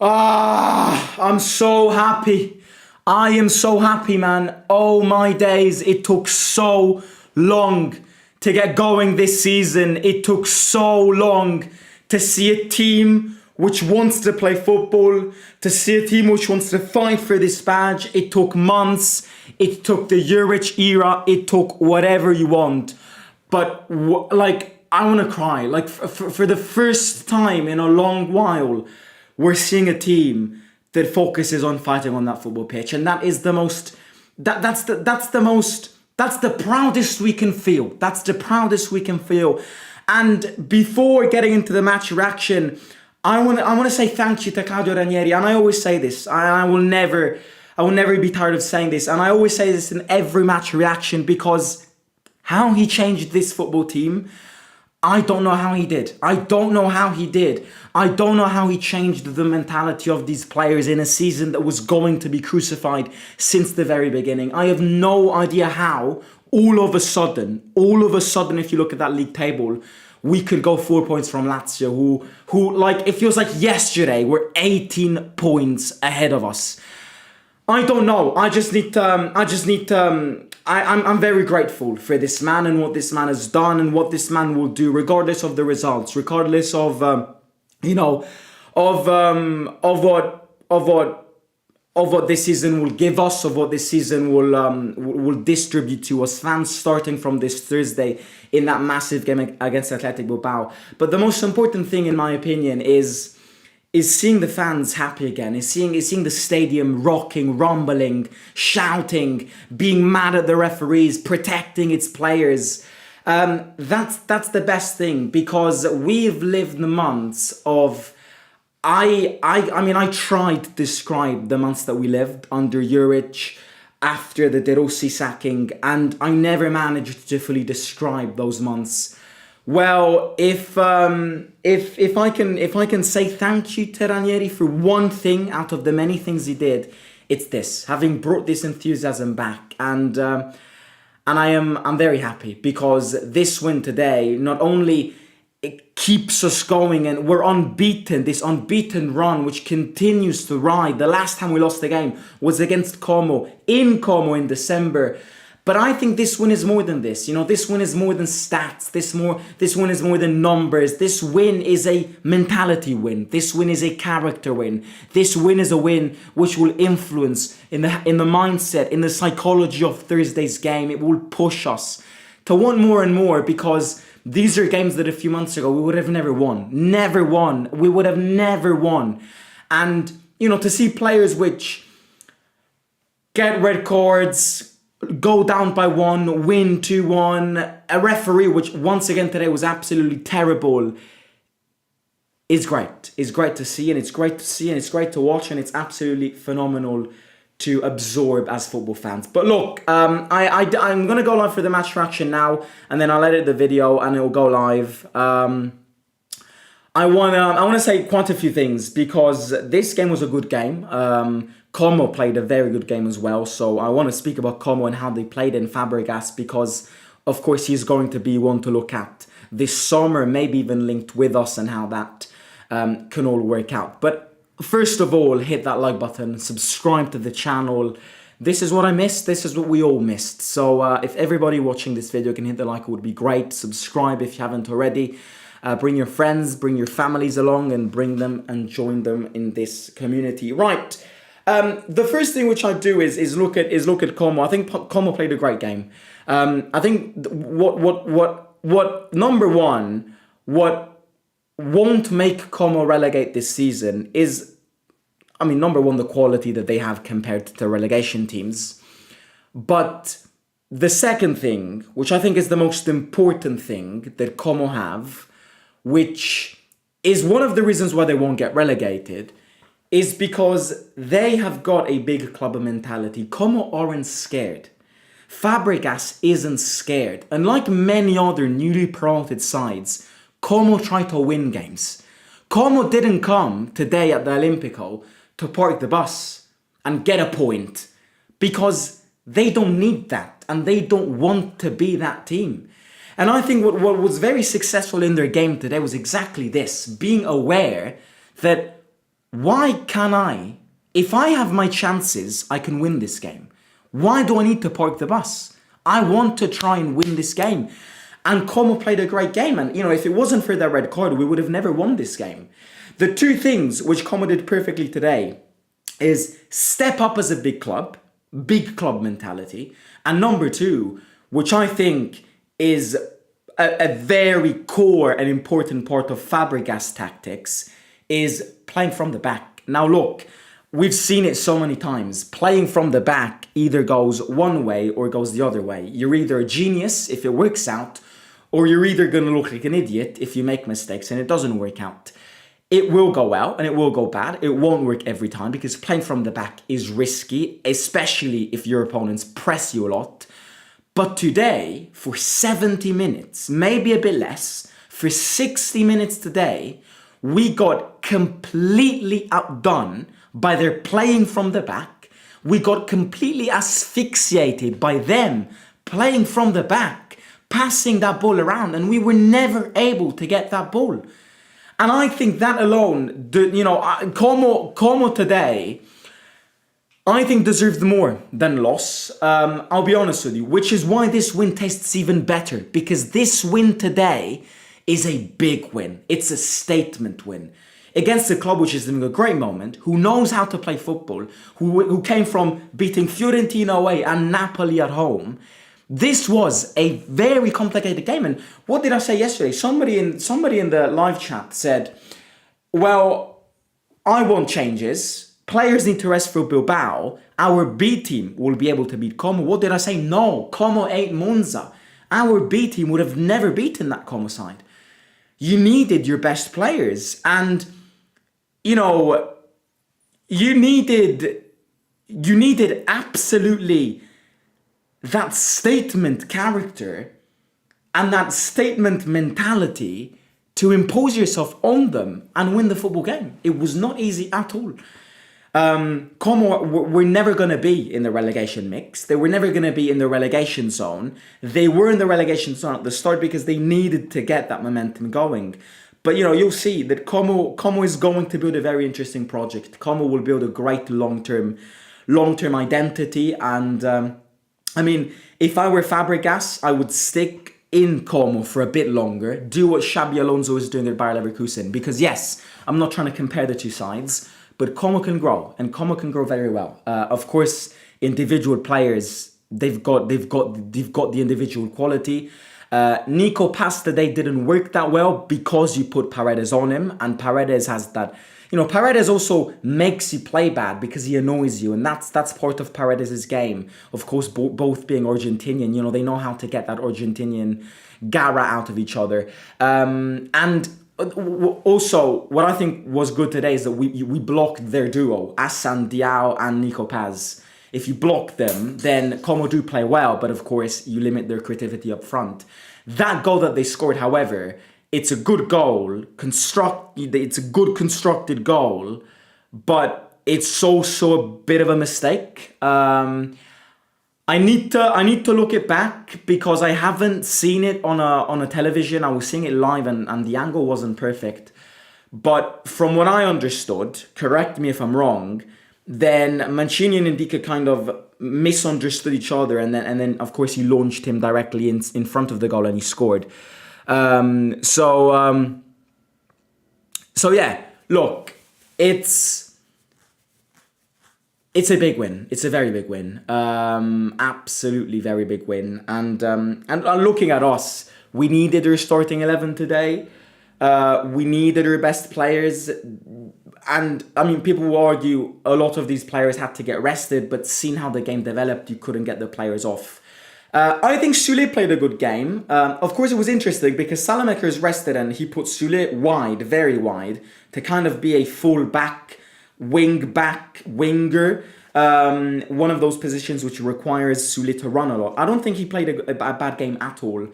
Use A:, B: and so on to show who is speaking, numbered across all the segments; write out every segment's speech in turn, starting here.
A: I'm so happy. I am so happy, man. Oh my days, it took so long to get going this season. It took so long to see a team which wants to play football, to see a team which wants to fight for this badge. It took months. It took the Juric era. It took whatever you want. But I want to cry. Like for the first time in a long while, we're seeing a team that focuses on fighting on that football pitch, and that is the most. That's the proudest we can feel. That's the proudest we can feel. And before getting into the match reaction, I want to say thank you to Claudio Ranieri. And I always say this. I will never be tired of saying this. And I always say this in every match reaction because how he changed this football team, I don't know how he did. I don't know how he did. I don't know how he changed the mentality of these players in a season that was going to be crucified since the very beginning. I have no idea how all of a sudden, if you look at that league table, we could go 4 points from Lazio, who like, it feels like yesterday were 18 points ahead of us. I don't know. I'm very grateful for this man and what this man has done and what this man will do, regardless of the results, regardless of what this season will give us, of what this season will distribute to us fans, starting from this Thursday in that massive game against Athletic Bilbao. But the most important thing, in my opinion, is seeing the fans happy again, is seeing the stadium rocking, rumbling, shouting, being mad at the referees, protecting its players. That's the best thing, because we've lived the months of. I mean, I tried to describe the months that we lived under Juric after the De Rossi sacking, and I never managed to fully describe those months. Well, if I can say thank you to Ranieri for one thing out of the many things he did, it's this: having brought this enthusiasm back, and I'm very happy, because this win today not only it keeps us going, and we're unbeaten, this unbeaten run which continues to ride. The last time we lost the game was against Como in December. But I think this win is more than this. This win is more than stats. This win is more than numbers. This win is a mentality win. This win is a character win. This win is a win which will influence in the mindset, in the psychology of Thursday's game. It will push us to want more and more, because these are games that a few months ago we would have never won. Never won. We would have never won. And, to see players which get red cards, go down by 1, win 2-1, a referee which once again today was absolutely terrible, is great. It's great to see, and it's great to watch, and it's absolutely phenomenal to absorb as football fans. But look, I'm going to go live for the match reaction now, and then I'll edit the video and it will go live. I want to say quite a few things, because this game was a good game. Como played a very good game as well, so I want to speak about Como and how they played in Fabregas, because of course he's going to be one to look at this summer, maybe even linked with us, and how that can all work out. But first of all, hit that like button, subscribe to the channel. This is what I missed, this is what we all missed. So if everybody watching this video can hit the like, it would be great. Subscribe if you haven't already. Bring your friends, bring your families along, and bring them and join them in this community. Right. The first thing which I do is look at Como. I think Como played a great game. I think what number one, what won't make Como relegate this season is, number one, the quality that they have compared to relegation teams. But the second thing, which I think is the most important thing that Como have, which is one of the reasons why they won't get relegated, is because they have got a big club mentality. Como aren't scared. Fabregas isn't scared. Unlike many other newly promoted sides, Como try to win games. Como didn't come today at the Olimpico to park the bus and get a point, because they don't need that and they don't want to be that team. And I think what was very successful in their game today was exactly this: being aware that why can I, if I have my chances, I can win this game. Why do I need to park the bus? I want to try and win this game. And Como played a great game. And, if it wasn't for that red card, we would have never won this game. The two things which Como did perfectly today is step up as a big club mentality. And number two, which I think is a very core and important part of Fabregas' tactics, is playing from the back. Now look, we've seen it so many times. Playing from the back either goes one way or goes the other way. You're either a genius if it works out, or you're either going to look like an idiot if you make mistakes and it doesn't work out. It will go well and it will go bad. It won't work every time because playing from the back is risky, especially if your opponents press you a lot. But today, for 70 minutes, maybe a bit less, for 60 minutes today, we got completely outdone by their playing from the back. We got completely asphyxiated by them playing from the back, passing that ball around, and we were never able to get that ball. And I think that alone, Como today, I think deserved more than loss. I'll be honest with you, which is why this win tastes even better, because this win today is a big win. It's a statement win against a club which is having a great moment, who knows how to play football, who came from beating Fiorentina away and Napoli at home. This was a very complicated game. And what did I say yesterday? Somebody in the live chat said, well, I want changes. Players need to rest for Bilbao. Our B team will be able to beat Como. What did I say? No, Como ate Monza. Our B team would have never beaten that Como side. You needed your best players. And, you needed absolutely that statement character and that statement mentality to impose yourself on them and win the football game. It was not easy at all. Como were never going to be in the relegation mix. They were never going to be in the relegation zone. They were in the relegation zone at the start because they needed to get that momentum going. But, you'll see that Como is going to build a very interesting project. Como will build a great long-term identity. And, if I were Fabregas, I would stick in Como for a bit longer. Do what Xabi Alonso is doing at Bayer Leverkusen. Because, yes, I'm not trying to compare the two sides, but Como can grow, and Como can grow very well. Of course, individual players, they've got the individual quality. Nico Pass today didn't work that well because you put Paredes on him, and Paredes has that. Paredes also makes you play bad because he annoys you, and that's part of Paredes' game. Of course, both being Argentinian, they know how to get that Argentinian garra out of each other. And also, what I think was good today is that we blocked their duo, Hassan Diao and Nico Paz. If you block them, then Como do play well, but of course you limit their creativity up front. That goal that they scored, however, it's a good goal, it's a good constructed goal, but it's also a bit of a mistake. I need to look it back because I haven't seen it on a television. I was seeing it live and the angle wasn't perfect. But from what I understood, correct me if I'm wrong, then Mancini and Ndika kind of misunderstood each other, and then of course he launched him directly in front of the goal and he scored. So yeah, look, it's a big win. It's a very big win. Absolutely very big win. And looking at us, we needed our starting 11 today. We needed our best players. And people will argue a lot of these players had to get rested, but seeing how the game developed, you couldn't get the players off. I think Sule played a good game. Of course, it was interesting because Salamaker is rested and he put Sule wide, very wide, to kind of be a full-back, winger. One of those positions which requires Sule to run a lot. I don't think he played a bad game at all.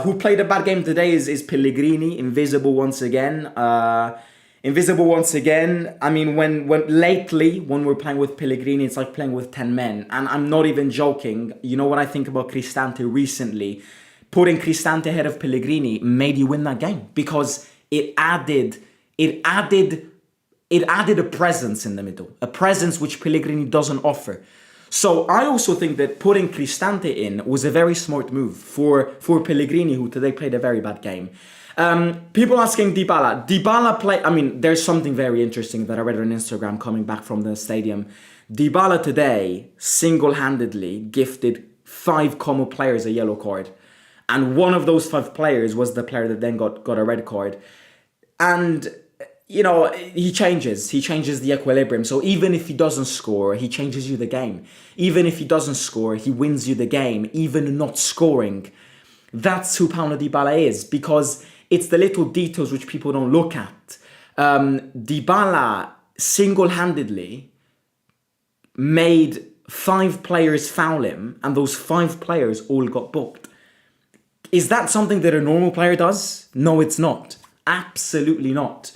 A: Who played a bad game today is Pellegrini, invisible once again. When lately, when we're playing with Pellegrini, it's like playing with 10 men. And I'm not even joking. You know what I think about Cristante recently? Putting Cristante ahead of Pellegrini made you win that game because it added it added a presence in the middle, a presence which Pellegrini doesn't offer. So I also think that putting Cristante in was a very smart move for Pellegrini, who today played a very bad game. People asking Dybala. Dybala played, I mean, there's something very interesting that I read on Instagram coming back from the stadium. Dybala today single-handedly gifted 5 Como players a yellow card. And one of those 5 players was the player that then got a red card. And, you know, he changes the equilibrium. So even if he doesn't score, he changes you the game. Even if he doesn't score, he wins you the game, even not scoring. That's who Paulo Dybala is, because it's the little details which people don't look at. Dybala single-handedly made 5 players foul him, and those 5 players all got booked. Is that something that a normal player does? No, it's not. Absolutely not.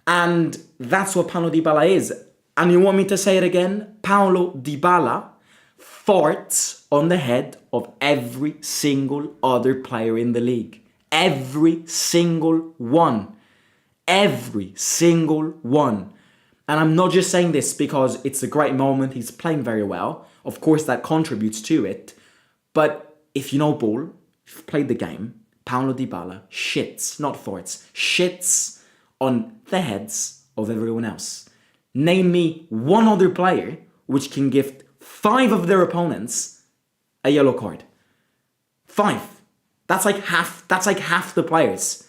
A: And that's what Paulo Dybala is. And you want me to say it again? Paulo Dybala farts on the head of every single other player in the league. Every single one. Every single one. And I'm not just saying this because it's a great moment. He's playing very well. Of course, that contributes to it. But if you know ball, if you've played the game, Paulo Dybala shits, not farts, shits on the heads of everyone else. Name me one other player which can gift 5 of their opponents a yellow card. 5. That's like half the players.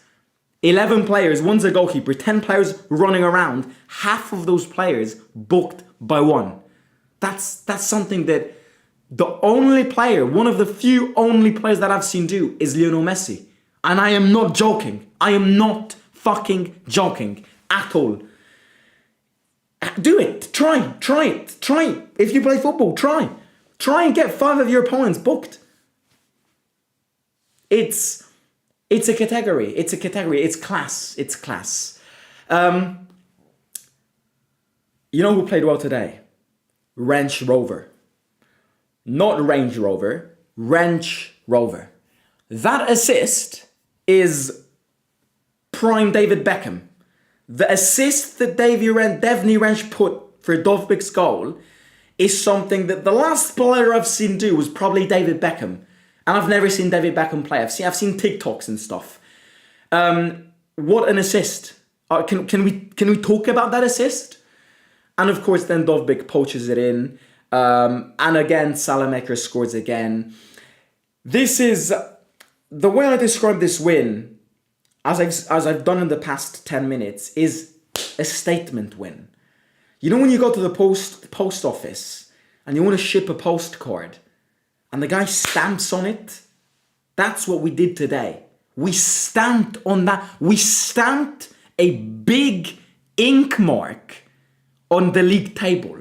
A: 11 players, one's a goalkeeper, 10 players running around, half of those players booked by one. That's something that the only player, one of the few only players that I've seen do is Lionel Messi. And I am not joking. I am not fucking joking at all. Do it. Try it. If you play football, try. Try and get 5 of your opponents booked. It's a category. It's class. It's class. You know who played well today? Range Rover. Not Range Rover. Range Rover. That assist is prime David Beckham. The assist that Devni Range put for Dovbik's goal is something that the last player I've seen do was probably David Beckham. And I've never seen David Beckham play. I've seen TikToks and stuff. What an assist. Can we talk about that assist? And of course then Dovbik poaches it in. And again, Salamaker scores again. This is, the way I describe this win, as I've done in the past 10 minutes, is a statement win. You know when you go to the post office and you want to ship a postcard and the guy stamps on it? That's what we did today. We stamped on that. We stamped a big ink mark on the league table.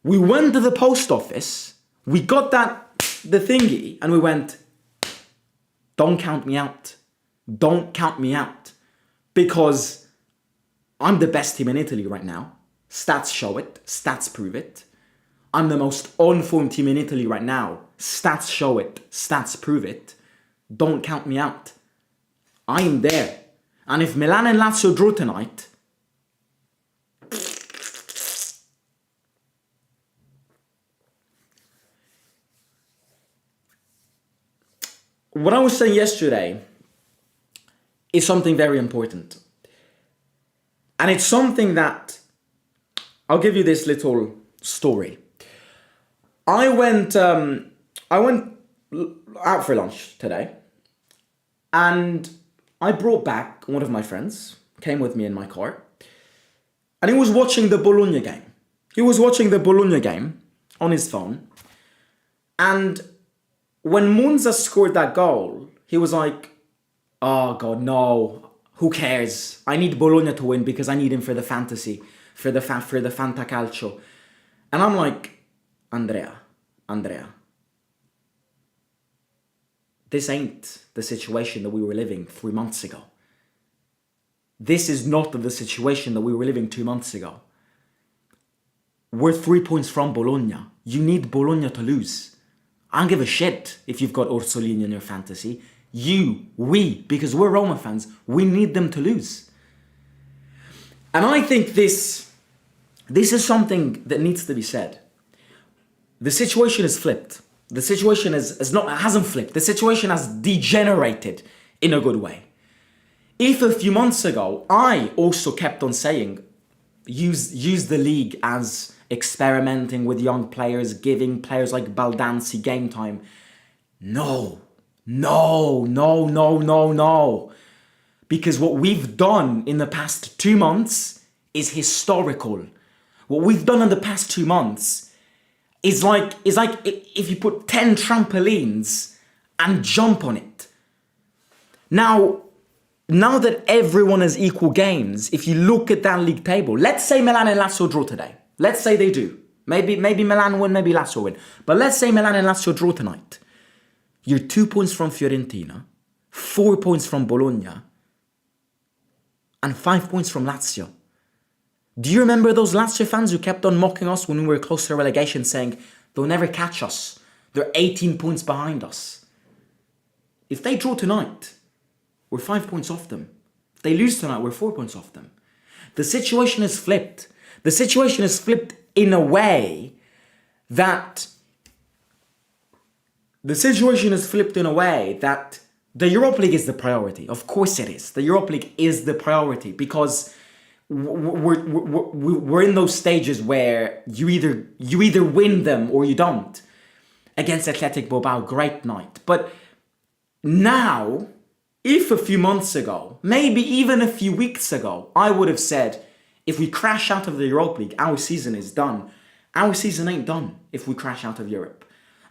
A: We went to the post office, we got the thingy, and we went, don't count me out. Don't count me out. Because I'm the best team in Italy right now. Stats show it. Stats prove it. I'm the most on-form team in Italy right now. Stats show it. Stats prove it. Don't count me out. I am there. And if Milan and Lazio draw tonight, what I was saying yesterday is something very important. And it's something that, I'll give you this little story. I went out for lunch today, and I brought back one of my friends, came with me in my car, and he was watching the Bologna game. He was watching the Bologna game on his phone, and when Monza scored that goal, he was like, oh God, no, who cares? I need Bologna to win because I need him for the fantasy, for the Fantacalcio. And I'm like, Andrea, this ain't the situation that we were living 3 months ago. This is not the situation that we were living 2 months ago. We're 3 points from Bologna. You need Bologna to lose. I don't give a shit if you've got Orsolini in your fantasy. We, because we're Roma fans, we need them to lose. And I think this is something that needs to be said. The situation is flipped. The situation hasn't flipped. The situation has degenerated in a good way. If a few months ago, I also kept on saying, use the league as experimenting with young players, giving players like Baldanzi game time. No. Because what we've done in the past 2 months is historical. What we've done in the past 2 months is like if you put 10 trampolines and jump on it. Now that everyone has equal games, if you look at that league table, let's say Milan and Lazio draw today. Let's say they do. Maybe Milan win, maybe Lazio win. But let's say Milan and Lazio draw tonight. You're 2 points from Fiorentina, 4 points from Bologna, and 5 points from Lazio. Do you remember those Lazio fans who kept on mocking us when we were close to relegation, saying, they'll never catch us, they're 18 points behind us? If they draw tonight, we're 5 points off them. If they lose tonight, we're 4 points off them. The situation is flipped. The situation is flipped in a way that the Europa League is the priority. Of course it is. The Europa League is the priority because we're in those stages where you either win them or you don't. Against Athletic Bilbao, great night. But now, if a few months ago, maybe even a few weeks ago, I would have said, if we crash out of the Europa League, our season is done. Our season ain't done if we crash out of Europe.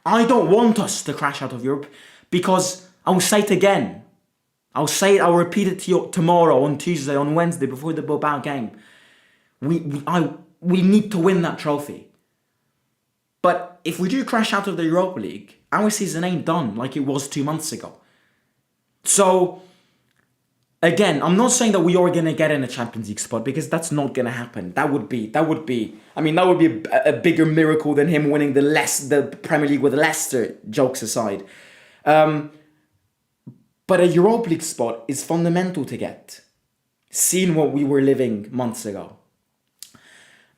A: I don't want us to crash out of Europe because I will say it again. I'll repeat it to you tomorrow, on Tuesday, on Wednesday, before the Bilbao game. We need to win that trophy. But if we do crash out of the Europa League, our season ain't done like it was 2 months ago. So, again, I'm not saying that we are going to get in a Champions League spot because that's not going to happen. That would be a bigger miracle than him winning the Premier League with Leicester, jokes aside. But a Europa League spot is fundamental to get, seeing what we were living months ago.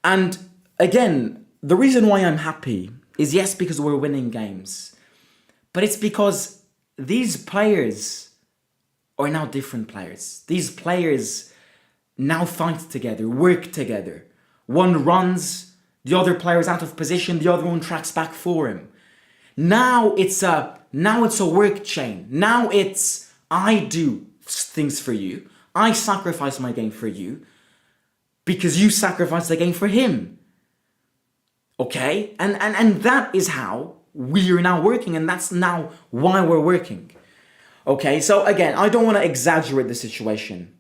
A: And again, the reason why I'm happy is yes, because we're winning games, but it's because these players are now different players. These players now fight together, work together. One runs, the other player is out of position, the other one tracks back for him. Now it's a work chain. Now it's, I do things for you. I sacrifice my game for you because you sacrifice the game for him. Okay? And that is how we are now working, and that's now why we're working. Okay? So again, I don't want to exaggerate the situation,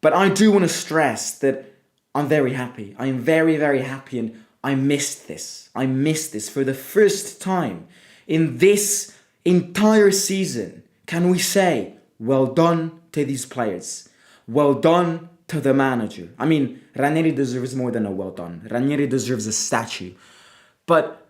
A: but I do want to stress that I'm very happy. I am very, very happy, and I missed this. I missed this for the first time in this entire season. Can we say, well done to these players. Well done to the manager. I mean, Ranieri deserves more than a well done. Ranieri deserves a statue. But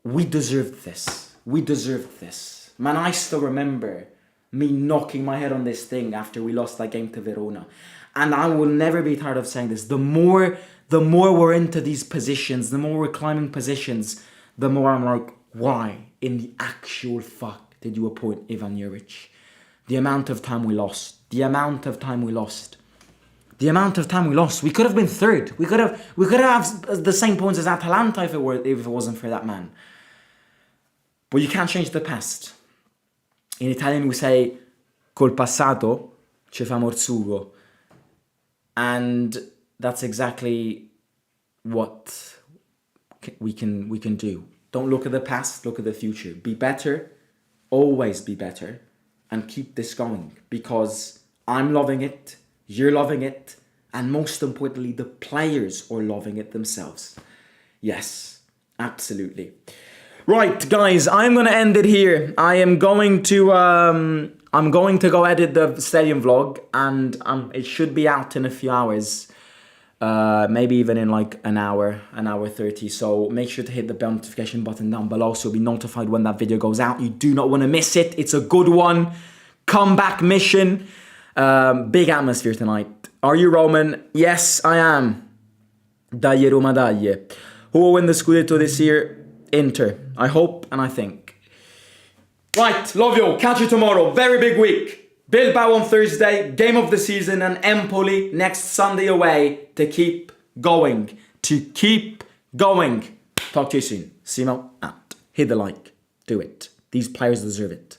A: we deserved this. We deserved this. Man, I still remember me knocking my head on this thing after we lost that game to Verona. And I will never be tired of saying this. The more we're into these positions, the more we're climbing positions, the more I'm like, why in the actual fuck did you appoint Ivan Juric? The amount of time we lost. We could have been third. We could have the same points as Atalanta if it wasn't for that man. But you can't change the past. In Italian we say, col passato ci fa morsugo. And that's exactly what we can do. Don't look at the past, look at the future. Be better, always be better, and keep this going. Because I'm loving it, you're loving it, and most importantly, the players are loving it themselves. Yes, absolutely. Right, guys, I'm going to end it here. I'm going to go edit the stadium vlog, and it should be out in a few hours. Maybe even in like an hour 30. So make sure to hit the bell notification button down below so you'll be notified when that video goes out. You do not want to miss it. It's a good one. Comeback mission. Big atmosphere tonight. Are you Roman? Yes, I am. Dai Roma, dai. Who will win the Scudetto this year? Inter. I hope and I think. Right, love you. Catch you tomorrow. Very big week. Bilbao on Thursday, game of the season, and Empoli next Sunday away to keep going. Talk to you soon. Simo out. Hit the like. Do it. These players deserve it.